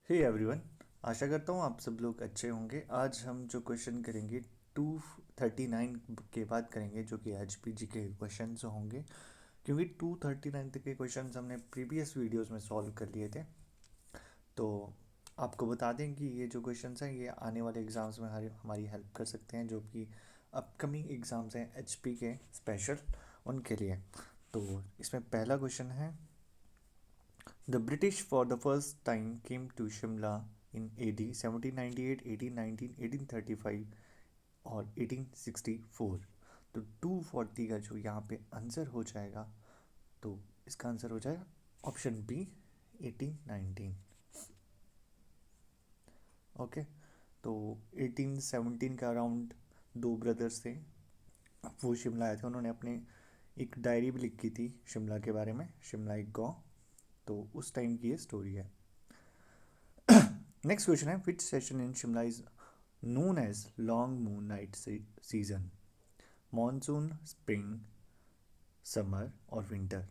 Hey everyone. आशा करता हूँ आप सब लोग अच्छे होंगे। आज हम जो क्वेश्चन करेंगे 239 के बाद करेंगे, जो कि HPG के क्वेश्चन होंगे, क्योंकि 239 तक के क्वेश्चन हमने प्रीवियस वीडियोस में सॉल्व कर लिए थे। तो आपको बता दें कि ये जो क्वेश्चन हैं ये आने वाले एग्ज़ाम्स में हमारी हेल्प कर सकते हैं, जो कि अपकमिंग एग्ज़ाम्स हैं HP के स्पेशल, उनके लिए। तो इसमें पहला क्वेश्चन है, The British for the first time came to Shimla in AD 1798, 1819, 1835 और 1864। तो 240 का जो यहाँ पे आंसर हो जाएगा, तो इसका आंसर हो जाएगा ऑप्शन बी 1819। ओके, तो 1817 का अराउंड दो ब्रदर्स थे, वो शिमला आए थे। उन्होंने अपने एक डायरी भी लिखी थी शिमला के बारे में, शिमला एक गाँव। तो उस टाइम की ये स्टोरी है। नेक्स्ट क्वेश्चन है, which session in Shimla is known as long moon night season? Monsoon, spring, summer और विंटर।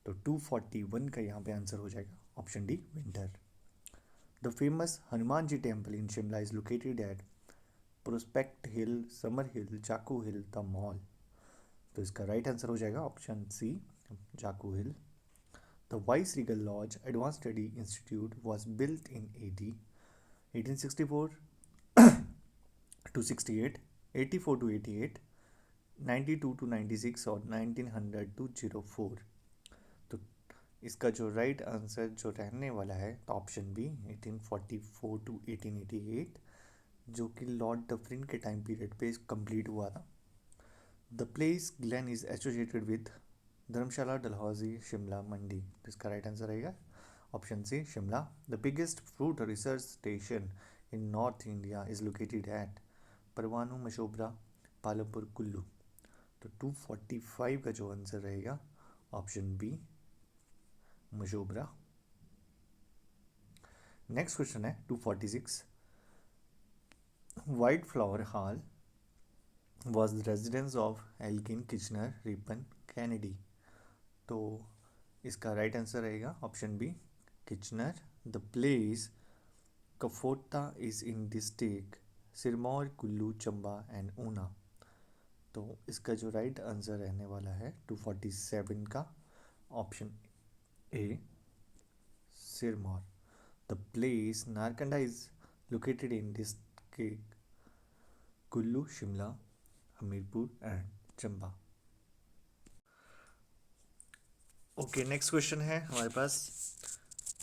तो 241 का यहाँ पे आंसर हो जाएगा option D, winter. The famous Hanuman ji temple in Shimla is located at prospect hill, summer hill, Jakhu hill, the mall. तो इसका right answer हो जाएगा option C, Jakhu hill. The viceregal lodge advance study institute was built in AD 1864 to 68, 84 to 88, 92 to 96 और 1900 to 04। तो इसका जो right answer जो रहने वाला है, तो ऑप्शन बी 1844 टू 1888, जो कि लॉर्ड डफरिन के टाइम पीरियड पे कंप्लीट हुआ था। The place glen is associated with Dharamshala, Dalhousie, Shimla, Mandi. तो इसका राइट आंसर रहेगा option C, Shimla. The biggest fruit research station in north India is located at Parwanoo, Mashobra, Palampur, Kullu. तो 245 का जो आंसर रहेगा option B, Mashobra. Next question है 246, white flower hall was the residence of Elgin, Kitchener, Ripon, Kennedy. तो इसका right answer रहेगा option B, Kitchener. The place Kafota is in district Sirmaur, Kullu, Chamba and Una. तो इसका जो राइट आंसर रहने वाला है 247 का option A, Sirmaur. The place Narkanda is located in district Kullu, Shimla, Hamirpur and Chamba. Okay, next question है हमारे पास,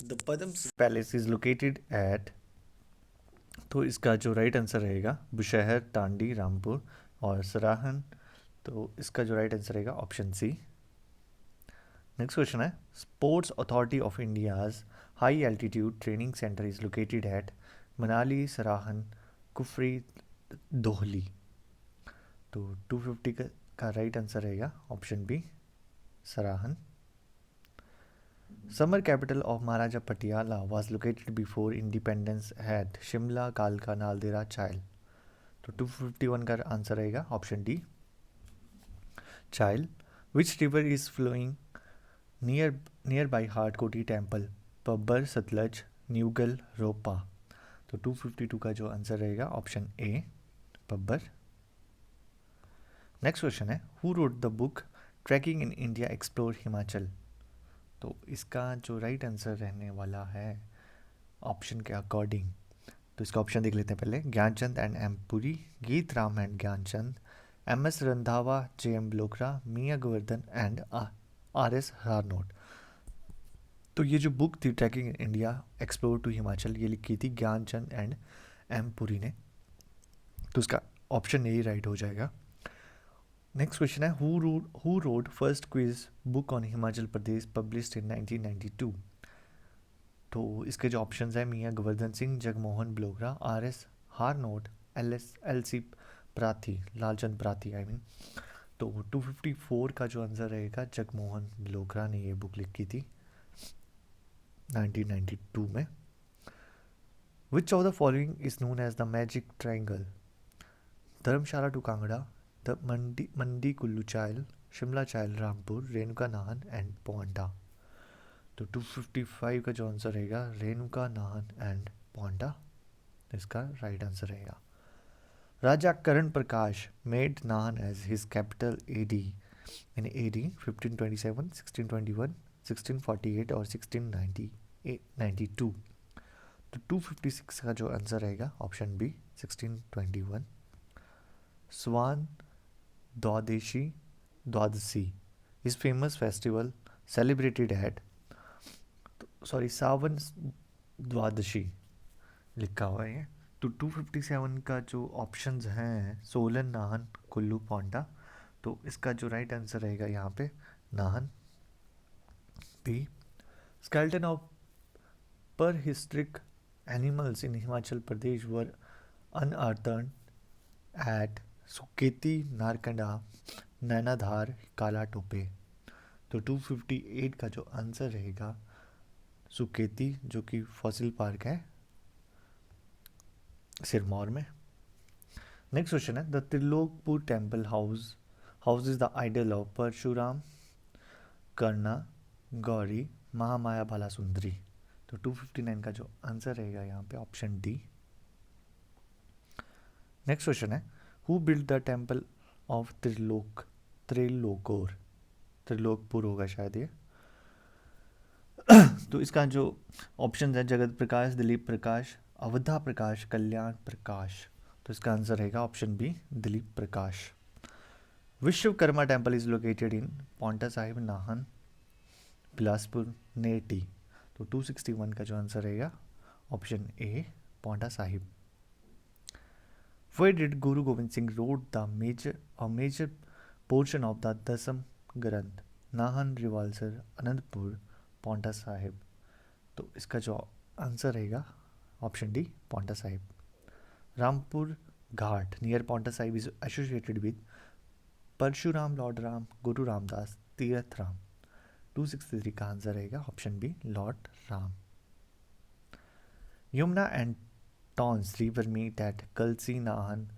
the Padam palace is located at. तो इसका जो राइट आंसर रहेगा बुशहर, टांडी, रामपुर और सराहन। तो इसका जो राइट आंसर रहेगा ऑप्शन सी। नेक्स्ट क्वेश्चन है, sports authority of India's high altitude training centre is located at Manali, Sarahan, Kufri, Dohli. तो 250 का राइट आंसर रहेगा option B, Sarahan. Summer capital of Maharaja Patiala was located before independence at Shimla, कालका, नालदेहरा, चाइल। तो 251 का आंसर रहेगा option D, Chail. Which river is flowing nearby Hatkoti temple? Pabbar, Sutlej, Neugal, Ropa. तो 252 का जो आंसर रहेगा option A, Pabbar. Next question है, who wrote the book trekking in India explore Himachal? तो इसका जो राइट आंसर रहने वाला है ऑप्शन के अकॉर्डिंग, तो इसका ऑप्शन देख लेते हैं पहले। ज्ञानचंद एंड एम पुरी, गीत Ram and Gyanchand, MS Randhawa, JM ब्लोकरा, मियाँ गोवर्धन एंड RS हारनोट। तो ये जो बुक थी trekking India explore to Himachal, ये लिखी थी ज्ञानचंद एंड M पुरी ने। तो इसका ऑप्शन ए राइट हो जाएगा। नेक्स्ट क्वेश्चन है, who wrote first quiz book on Himachal Pradesh published in 1992? तो इसके जो ऑप्शन है, Mian Govardhan Singh, Jagmohan Blogra, RS Harnot, LC Prathi, Lalchand Prathi I mean. तो 254 का जो आंसर रहेगा, जगमोहन ब्लोगरा ने ये बुक लिखी थी 1992 में। Which of the following is known as the magic triangle? Dharamshala to Kangra, the Mandi Kullu Chail, Shimla Chail, Rampur, Renuka Nahan and Paonta. तो 255 का जो आंसर रहेगा रेणुका, नाहन एंड पोंटा, इसका राइट आंसर रहेगा। Raja Karan Prakash made Nahan as his capital AD in AD 1527, 1621, 1648 और 1692। तो 256 का जो आंसर रहेगा option B 1621। Swan Dwadashi Dwadashi is famous festival celebrated at, sorry Sawan Dwadashi लिखा हुआ है। तो 257 का जो ऑप्शंस हैं सोलन, नाहन, कुल्लू, पोंटा, तो इसका जो राइट आंसर रहेगा यहाँ पे Nahan, B. Skeleton of prehistoric animals in Himachal Pradesh were unearthed at Suketi, Narkanda, Nainadhar, Kala Tope. तो 258 का जो आंसर रहेगा सुकेती, जो कि फॉसिल पार्क है सिरमौर में। नेक्स्ट क्वेश्चन है the Trilokpur temple house is the idol of Parshuram, Karna, Gauri, Mahamaya, Balasundari. तो 259 का जो आंसर रहेगा यहाँ पे ऑप्शन डी। नेक्स्ट क्वेश्चन है who build the temple of Trilokpur होगा शायद ये। तो इसका जो ऑप्शन है जगत प्रकाश, दिलीप प्रकाश, अवधा प्रकाश, कल्याण प्रकाश। तो इसका आंसर रहेगा option B Dilip Prakash. Vishwakarma temple is located in Paonta Sahib, Nahan, Bilaspur, Neti. तो 261 का जो आंसर रहेगा option A Paonta Sahib. Where did Guru Gobind Singh wrote a major portion of the Dasam Granth? Nahan, Riwalsar, Anantpur, Paonta Sahib. तो इसका जो आंसर रहेगा option D Paonta Sahib. Rampur Ghat near Paonta Sahib is associated with Parshuram, lord Ram, Guru Ramdas, Tirth Ram. 263 का आंसर रहेगा option B lord Ram. Yamuna and Tons river meet at Kalsi, Nahan,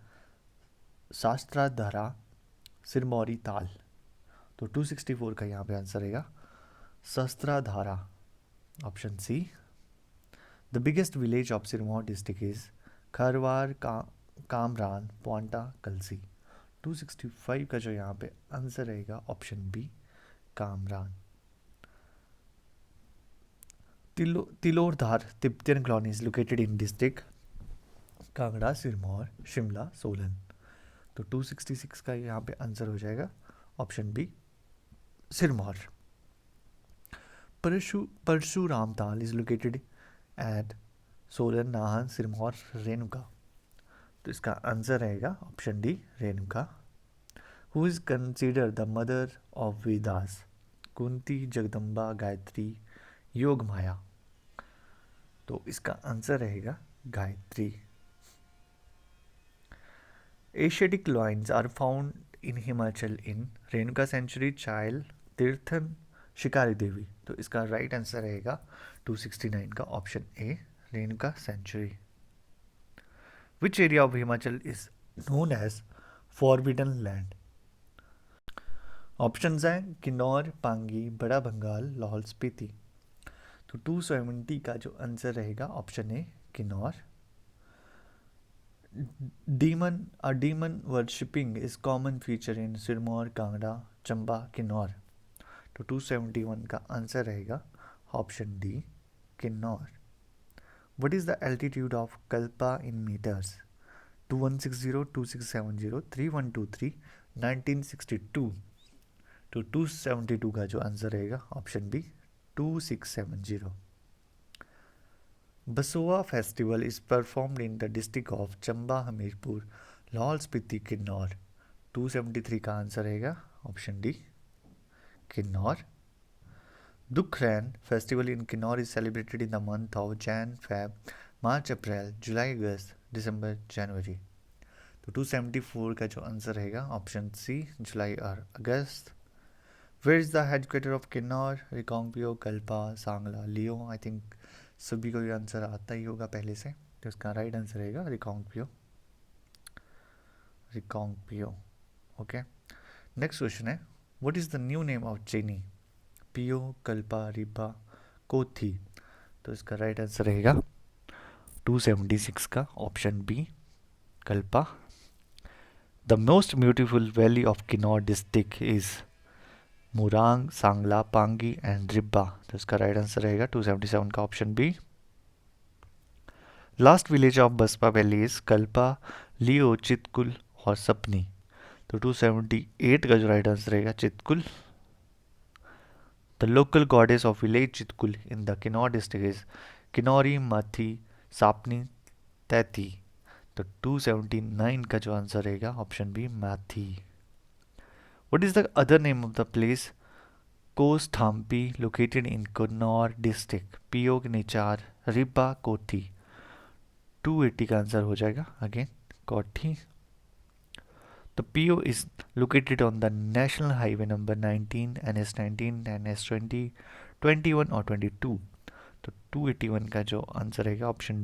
Shastradhara, Sirmauri, Tal. तो 264 का यहाँ पे आंसर रहेगा Shastradhara, option C. The biggest village of Sirmaur district is Kharwar, Kamran, Paonta, Kalsi. 265 का जो यहाँ पे आंसर रहेगा option B Kamran. Tilordhar Tibetan colony is located in district Kangra, Sirmaur, Shimla, Solan. तो 266 का यहाँ पे आंसर हो जाएगा option B Sirmaur. Parshuram Tal is located at Solan, Nahan, Sirmaur, Renuka. तो इसका आंसर रहेगा option D Renuka. Who is consider the mother of Vedas? Kunti, Jagdamba, Gayatri, Yog Maya. तो इसका आंसर रहेगा Gayatri. Asiatic lions are found in Himachal in Renuka sanctuary, Chail, Tirthan, शिकारी देवी। तो इसका राइट आंसर रहेगा 269 का option A Renuka sanctuary. Which area of Himachal is known as forbidden land? Options हैं किन्नौर, पांगी, बड़ा बंगाल, लाहौल स्पीति। तो 270 का जो आंसर रहेगा option A Kinnaur. Demon worshipping is common feature in Sirmaur, Kangra, Chamba, Kinnaur. तो 271 का आंसर रहेगा option D Kinnaur. What is the altitude of Kalpa in meters? 2160, 2670, 3123, 1962। तो 272 का जो आंसर रहेगा option B 2670। Basoa festival is performed in the district of Chamba, Hamirpur, Lahaul Spiti, Kinnaur. 273 का आंसर रहेगा option D Kinnaur. Dukhrain festival in Kinnaur is celebrated in the month of Jan, Feb, March, April, July, August, December, January. तो 274 का जो answer रहेगा ऑप्शन सी जुलाई और अगस्त। Where is the headquarter of Kinnaur? Reckong Peo, Kalpa, Sangla, Leo. I think सभी को ये आंसर आता ही होगा पहले से, तो इसका राइट आंसर रहेगा रिकांगपियो। ओके, नेक्स्ट क्वेश्चन है what is the new name of चेनी? पियो, कल्पा, रिबा, कोथी। तो इसका राइट आंसर रहेगा 276 का option B, Kalpa. The most beautiful valley of Kinnaur district is Murang, Sangla, Pangi and Ribba. तो इसका राइट आंसर रहेगा 277 का option B. Last village of Baspa valley is Kalpa, Leo, Chitkul और सपनी। तो 278 का जो राइट आंसर रहेगा Chitkul. The local goddess of village Chitkul in the Kinnaur district is Kinnauri, Mathi, Sapni, Taiti. तो 279 का जो आंसर रहेगा option B, Mathi. What is the other name of the place Kosthampi located in Kannaur district? Peo Nichar, Ribba, Kothi. 280 का आंसर हो जाएगा अगेन कोठी। The PO is located on the National Highway number 19, NS19, NS20, 21 और 22। तो 281 का जो आंसर रहेगा option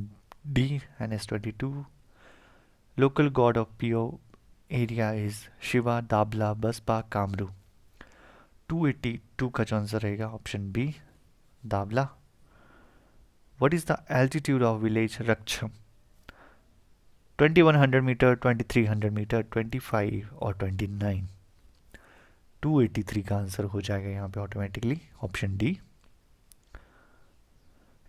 D, NS22। Local god of PO area is Shiva, Dabla, Baspa, Kamru. 282 का जो आंसर रहेगा option B, Dabla. What is the altitude of village Rakchham? 2100 metre, 2300 metre, 25 और 29। 283 का आंसर हो जाएगा यहाँ पे automatically option D.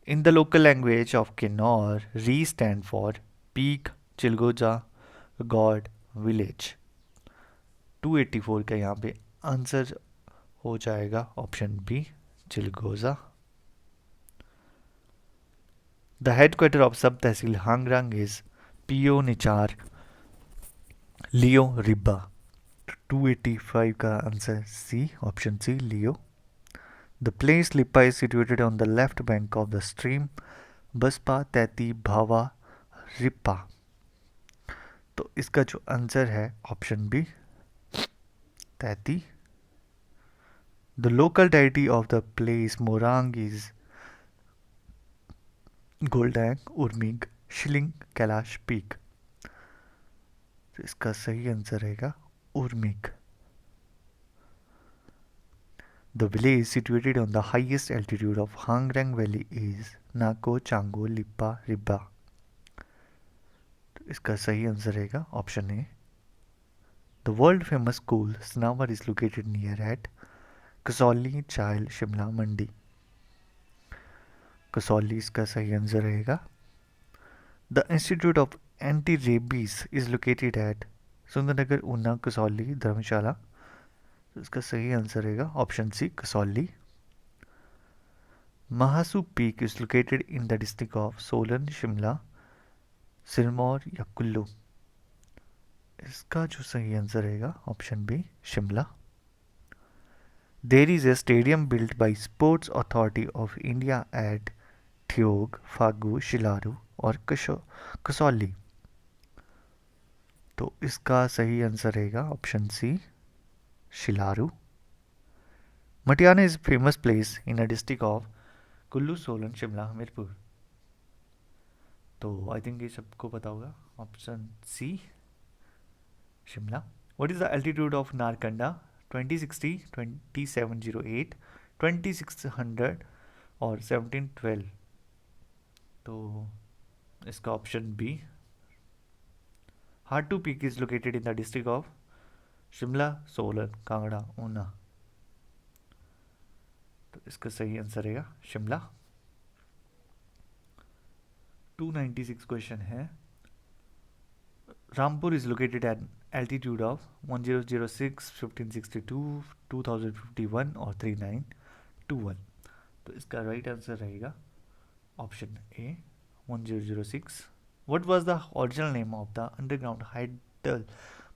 In the local language of Kinnaur, री स्टैंड फॉर पीक, चिलगोजा, गॉड, विलेज। 284 का यहाँ पे आंसर हो जाएगा ऑप्शन बी, चिलगोजा। The headquarter of sub tehsil Hangrang is Pooh Nichar, Leo, Ribba. 285 का answer C, option C, Leo. The place Lipa is situated on the left bank of the stream Baspa, Taiti, Bhaba, Rippa. तो इसका जो आंसर है option B, Taiti. The local deity of the place Morang is Goldang, Urmig, Shiling, Kailash peak. तो इसका सही answer रहेगा उर्मिग। The village situated on the highest altitude of Hangrang Valley is Nako, Chango, Lipa, Ribba। तो इसका सही आंसर रहेगा option A. The world famous school Snawar is located near at Kasauli, Chail, Shimla, Mandi. Kasauli इसका सही आंसर रहेगा। The institute of anti rabies is located at Sundernagar, Una, Kasauli, Dharamshala. तो इसका सही आंसर रहेगा option C, Kasauli. Mahasu peak is located in the district of Solan, Shimla, Sirmaur या कुल्लू। इसका जो सही आंसर रहेगा option B, Shimla. There is a stadium built by sports authority of India at Theog, Fagu, Shilaru और कसौली। तो इसका सही आंसर रहेगा option C, Shilaru. Matiana is famous place in a district of Kullu, Solan, Shimla, Hamirpur. तो आई थिंक ये सबको पता होगा option C, Shimla. What is the altitude of Narkanda? 2060, 2708, 2600 और 1712। तो इसका option B, Hatu peak is located in the district of Shimla, Solan, Kangra, Una. तो इसका सही आंसर रहेगा शिमला। 296 क्वेश्चन है। Rampur is located eight altitude of 1006, 1562, 2051 और 3921। तो इसका राइट आंसर रहेगा option A, 1006। What was the original name of the underground hydel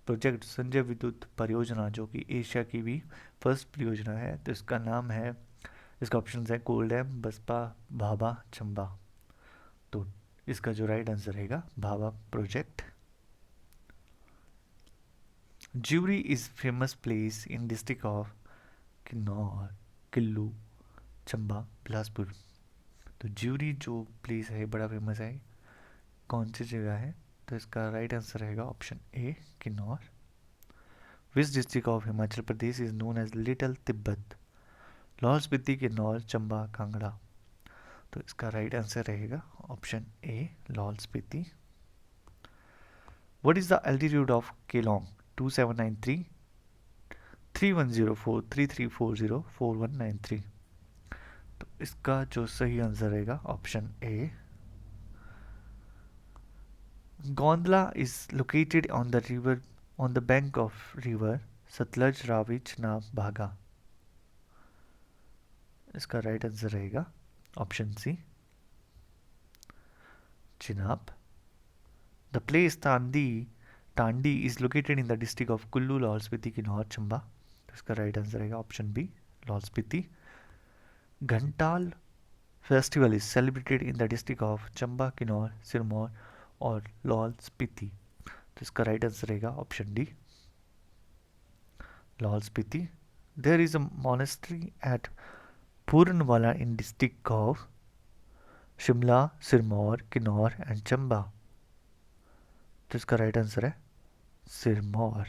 project Sanjay विद्युत परियोजना, जो कि एशिया की भी फर्स्ट परियोजना है? तो इसका नाम है, इसका ऑप्शन है कोल डैम, बसपा, भाभा, चंबा। तो इसका जो राइट आंसर रहेगा Bhabha project. Jeori is famous place in district of Kinnaur, Kullu, Chamba, Bilaspur. तो ज्यूरी जो प्लेस है बड़ा फेमस है, कौन सी जगह है? तो इसका राइट आंसर रहेगा option A, Kinnaur. Which district of Himachal Pradesh is known as little Tibet? Lahaul Spiti, Kinnaur, Chamba, Kangra. तो इसका राइट आंसर रहेगा option A, Lahaul Spiti. What is the altitude of Keylong? 2793, 3104, 3340, 4193। तो इसका जो सही आंसर रहेगा option A. Gondla is located on the river, on the bank of river Sutlej, Ravi, Chenab, Bhaga. इसका right answer रहेगा option C, Chenab. The place Tandi is located in the district of Kullu, Lahaul Spiti, Kinnaur, Chamba. इसका right answer रहेगा option B, Lahaul Spiti. Ghantal festival is celebrated in the district of Chamba, Kinnaur, Sirmaur और लाहौल स्पीति। तो इसका right answer रहेगा option D, Lahaul Spiti. There is a monastery at Poornwala in district of Shimla, Sirmaur, Kinnaur and Chamba. तो इसका right answer है Sirmaur.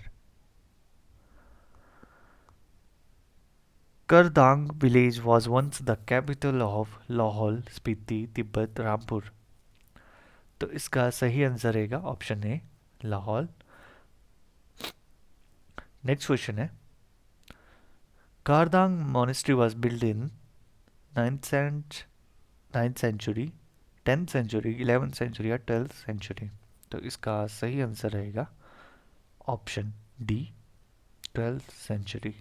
Kardang village was once the capital of Lahaul Spiti, Tibet, Rampur. तो इसका सही आंसर रहेगा option A, Lahaul. Next question है, Kardang monastery was build in 9th century, 10th century, 11th century या 12th century. तो इसका सही आंसर रहेगा option D, 12th century.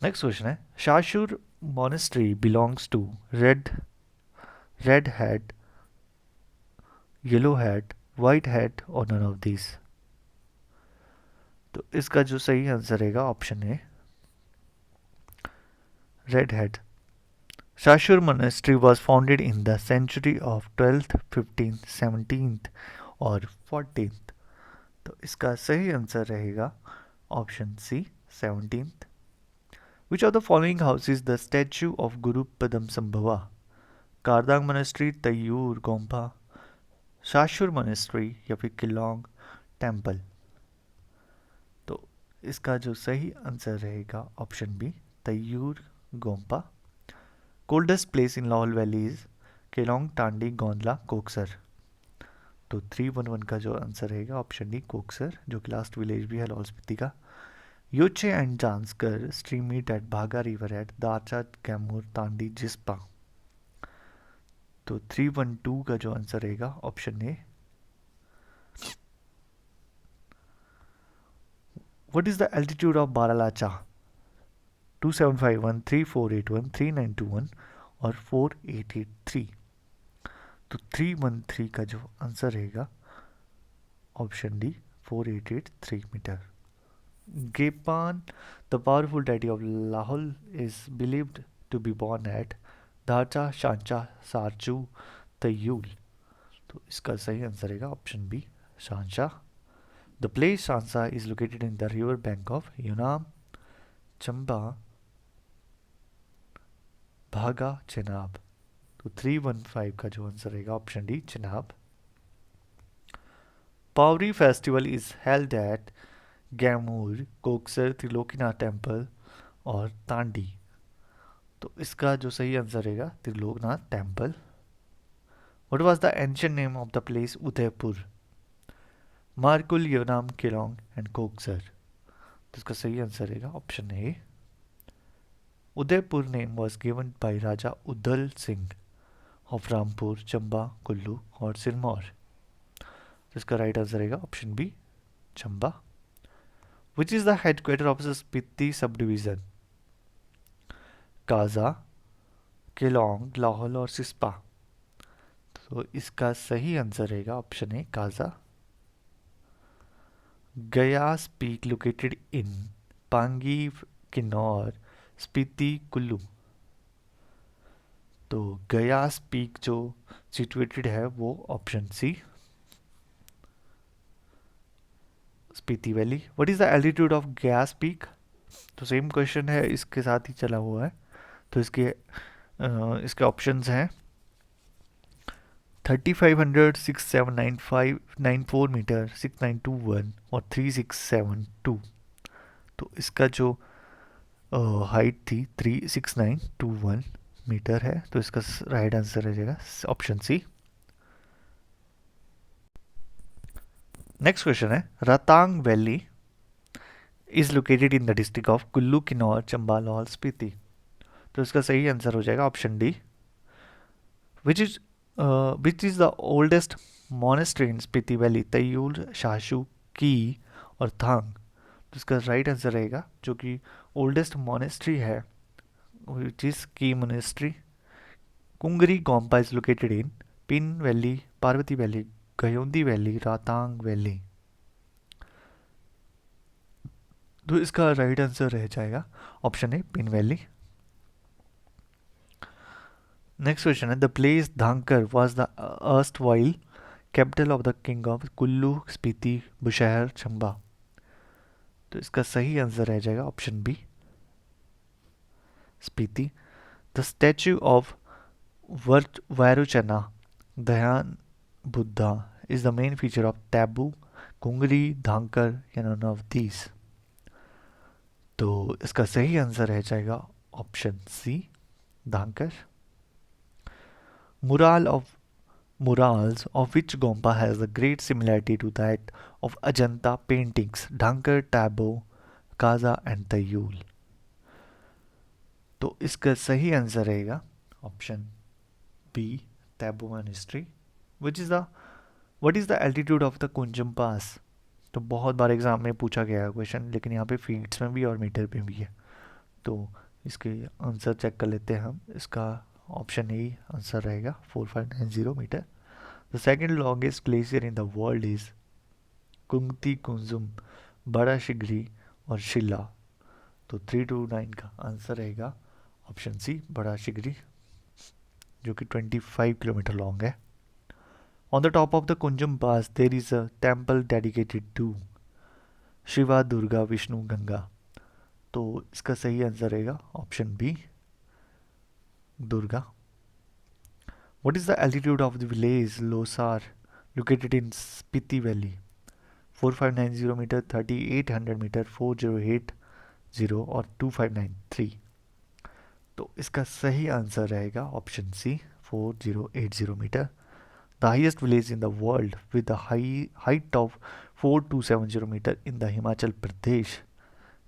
Next question है, Shashur monastery belongs to red head, yellow head, white head और none of this. तो इसका जो सही आंसर रहेगा option A, red head. Shashur monastery was founded in the century of 12th, 15th, 17th और 14th। तो इसका सही आंसर रहेगा option C, 17th। Which of the following houses the statue of Guru Padmasambhava? Kardang monastery, Tayul, Gompa, Shashur monastery या फिर Keylong temple. तो इसका जो सही आंसर रहेगा option B, Tayul, Gompa. Coldest place in Lahaul valley is Keylong, Tandi, Gondla, Koksar. तो 311 का जो आंसर रहेगा ऑप्शन डी, कोकसर, जो कि लास्ट विलेज भी है लाहौल स्पीति का। Yoche and Janskar stream meet at Bhaga River at Dacha, Kaimur, Tandi, Jispa. तो 312 का जो आंसर रहेगा option A. What is the altitude of Baralacha? 2751, 3481, 3921 और 4883। तो 313 का जो आंसर रहेगा option D, 4883 metre. Gepan, the powerful deity of Lahore, is believed to be born at Dacha, Shancha, Sarchu, Tayyul। तो इसका सही आंसर रहेगा option B, Shansha. The place Shansha is located in the river bank of Yunam, Chamba, Bhaga, Chenab. तो 315 का जो answer रहेगा option D, Chenab. Pauri festival is held at Gaimur, Koksar, Trilokinath temple और तांडी। तो इसका जो सही आंसर रहेगा Triloknath temple. What was the ancient name of the place Udaipur? Markul, Yonam, Keylong and Koksar. तो इसका सही आंसर रहेगा option A, Udaipur name was given by Raja Udal Singh of Rampur, Chamba, Kullu और सिरमौर। तो इसका राइट आंसर रहेगा option B, Chamba. Which is the headquarter of the Spiti subdivision? Kaza, Keylong, Lahaul और सिस्पा। तो इसका सही आंसर रहेगा option A, Kaza. Gyas peak located in Pangi, Kinnaur, Spiti, Kullu. तो गयास पीक जो सिचुएटेड है वो option C, Spiti valley. What is the altitude of Gyas peak? तो सेम क्वेश्चन है, इसके साथ ही चला हुआ है। तो इसके ऑप्शंस हैं 3500, 679594 मीटर, 6921 और 3672। तो इसका जो हाइट थी 36921 मीटर है, तो इसका राइट आंसर रह जाएगा ऑप्शन सी। नेक्स्ट क्वेश्चन है, Ratang valley is located in the district of Kullu, Kinnaur, Chamba, Lahaul, Spiti. तो इसका सही आंसर हो जाएगा option D. Which is which is the oldest monastery in Spiti valley, Tayul, Shashu, Key और थांग। तो इसका राइट आंसर रहेगा जो कि ओल्डेस्ट मोनेस्ट्री है, which is Key monastery. Kungri Gompa is located in Pin valley, Parvati valley, Gyondi valley, Ratang valley. तो इसका राइट आंसर रह जाएगा option A, Pin valley. Next question है, the place Dhankar was the erstwhile capital of the king of Kullu, Spiti, Bushahr, Chamba. तो इसका सही आंसर रह जाएगा option B, Spiti. The statue of Vairochana Dhyan Buddha is the main feature of taboo, कुंगरी, धांकर या नन ऑफ दीज। तो इसका सही आंसर रह जाएगा option C, Dhankar. Mural of murals of which Gompa has a great similarity to that of Ajanta paintings, Dhankar, Tabo, Kaza and Tayul। तो इसका सही answer रहेगा option B, Tabo monastery. Which is the what is the altitude of the Kunzum pass. तो बहुत बार exam में पूछा गया है क्वेश्चन, लेकिन यहाँ पे फीट्स में भी और मीटर में भी है, तो इसके आंसर चेक कर लेते हैं हम। इसका ऑप्शन ए आंसर रहेगा 4590 meter. The second longest glacier in the world is Kungti Kunzum, Bara Shigri और शिला। तो 329 का आंसर रहेगा ऑप्शन सी, बड़ा शिगरी, जो कि 25 किलोमीटर लॉन्ग है। On the top of the Kunzum pass there is a temple dedicated to Shiva, Durga, Vishnu, Ganga. तो इसका सही आंसर रहेगा option B, Durga. What is the altitude of the village Losar located in Spiti Valley? 4590 meter, 3800 meter, 4080 और 2593। तो इसका सही answer रहेगा option C, 4080 meter. The highest village in the world with the height of 4270 meter in the Himachal Pradesh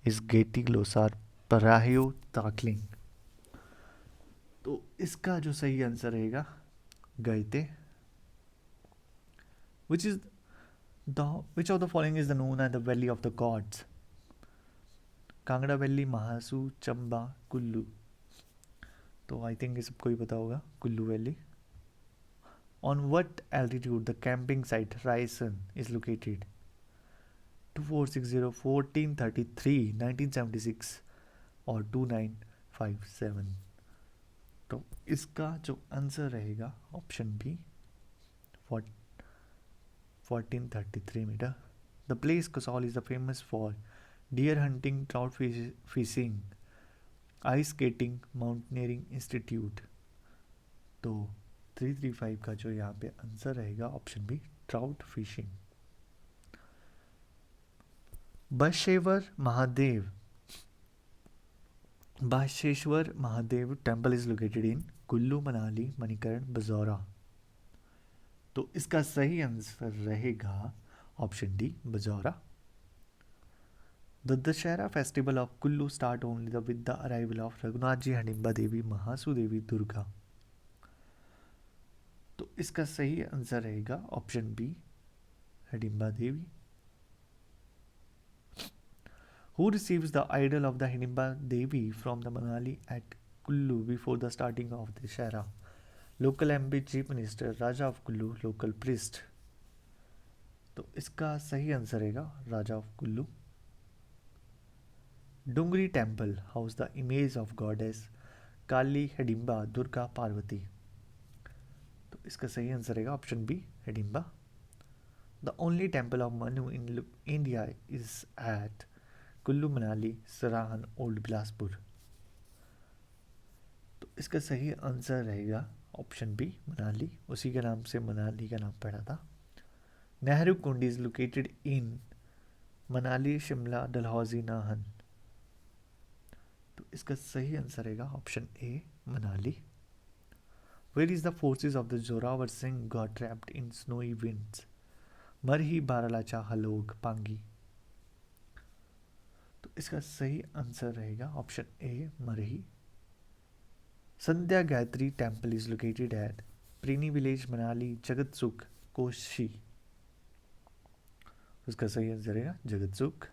is Gete Losar Parahio Takling. तो इसका जो सही answer रहेगा Gaite. Which is which of the following is known as the Valley of the Gods? Kangra valley, Mahasu, Chamba, Kullu. तो I think ये सबको ही पता होगा, Kullu valley. On what altitude the camping site Raison is located? 2460, 1433, 1976 और 2957। तो इसका जो आंसर रहेगा option B, 1433 meter. The place Kasol is famous for deer hunting, trout fishing, ice skating, mountaineering institute। तो 335 का जो यहाँ पे आंसर रहेगा option B, trout fishing. Basheshwar Mahadev temple is located in Kullu, Manali, Manikaran, Bajaura. तो इसका सही आंसर रहेगा option D, Bajaura. The Dussehra festival of Kullu start only with the arrival of Raghunath ji, Hadimba Devi, Mahasu Devi, Durga. तो इसका सही आंसर रहेगा option B, Hadimba Devi. Who receives the idol of the Hidimba Devi from the Manali at Kullu before the starting of Dussehra? Local MP, chief minister, Raja of Kullu, local priest. तो इसका सही answer रहेगा Raja of Kullu. Dungri temple house the image of goddess Kali, Hidimba, Durga, Parvati. तो इसका सही answer रहेगा option B, Hidimba. The only temple of Manu in India is at Kullu, Manali, Sarahan, old Bilaspur. तो इसका सही आंसर रहेगा ऑप्शन बी, मनाली। उसी के नाम से मनाली का नाम पड़ा था। Nehru Kund is located in Manali, Shimla, Dalhousie, Nahan. इसका सही आंसर रहेगा option A Manali. Where is the forces of the Zorawar Singh got trapped in snowy winds? Marhi, Baralacha, Halog, Pangi. तो इसका सही आंसर रहेगा option A Marhi. Sandhya Gayatri temple is located at Preeni village, Manali, Jagatsukh, Koshi. उसका सही आंसर रहेगा Jagatsukh.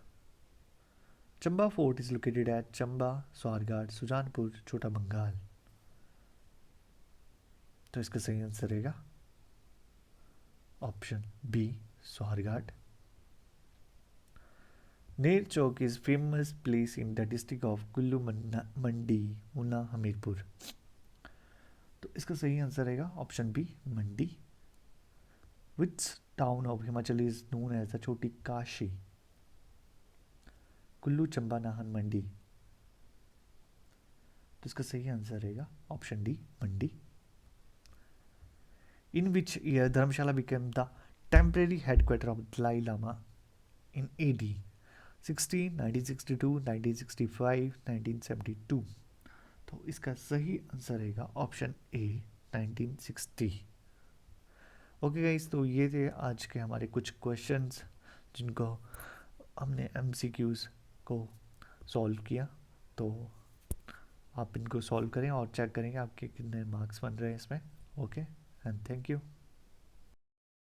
Chamba fort is located at Chamba, Swarghat, Sujanpur, Chhota Bangal. तो इसका सही आंसर रहेगा option B Swarghat. Ner Chowk is famous place in the district of Kullu Mandi, Una, Hamirpur. तो इसका सही आंसर रहेगा option B Mandi. Which town of Himachal is known as the Chhoti Kashi? Kullu, Chamba, Nahan, मंडी। तो इसका सही आंसर रहेगा option D Mandi. In which year Dharamshala became the temporary headquarter of Dalai Lama in AD? 16, 1962, 1965, 1972। तो इसका सही आंसर रहेगा ऑप्शन ए 1960। ओके गाइस, तो ये थे आज के हमारे कुछ क्वेश्चंस जिनको हमने MCQs को सॉल्व किया। तो आप इनको सॉल्व करें और चेक करेंगे आपके कितने मार्क्स बन रहे हैं इसमें। Okay and thank you.